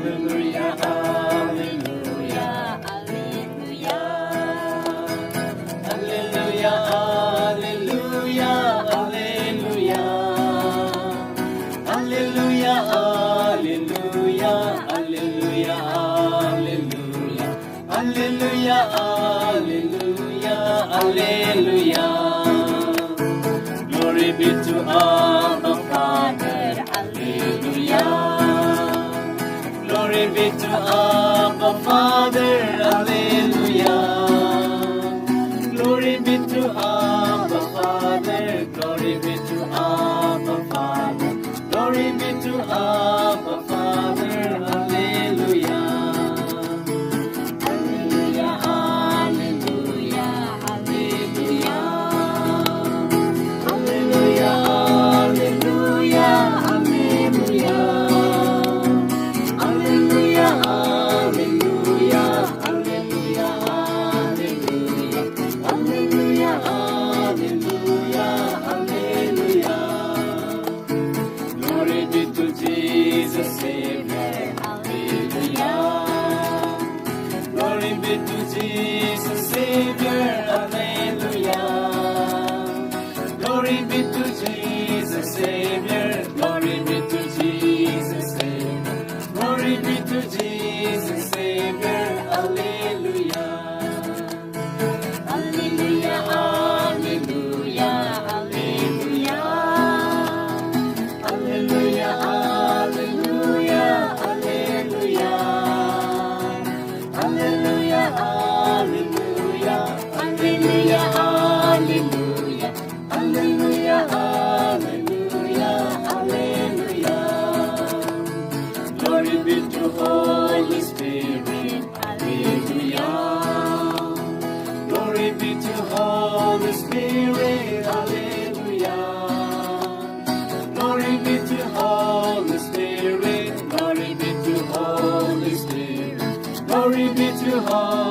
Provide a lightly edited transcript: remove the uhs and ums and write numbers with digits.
Hallelujah, hallelujah. Hallelujah, hallelujah, hallelujah. Hallelujah, hallelujah, hallelujah, hallelujah. Hallelujah, hallelujah, hallelujah. Glory be to Abba Father, hallelujah. Glory be to Abba Father, hallelujah. Glory be to Abba Father, glory be to Abba Father, glory be to Abba Father, hallelujah. Hallelujah, hallelujah, hallelujah. Hallelujah, hallelujah, hallelujah. Hallelujah, hallelujah, hallelujah, hallelujah. Hallelujah, hallelujah, hallelujah. Glory be to Jesus, Savior, hallelujah. Glory be to Jesus, Savior, hallelujah. Glory be to Jesus, Savior, glory be to Jesus, Savior. Glory be to Jesus, Savior, hallelujah. Hallelujah, hallelujah, hallelujah. Hallelujah, hallelujah, hallelujah. Hallelujah, hallelujah, hallelujah, hallelujah. Hallelujah, hallelujah, hallelujah. Glory be to Holy Spirit, hallelujah. Glory be to Holy Spirit, hallelujah. Glory be to Holy Spirit, glory be to Holy Spirit, glory be to Holy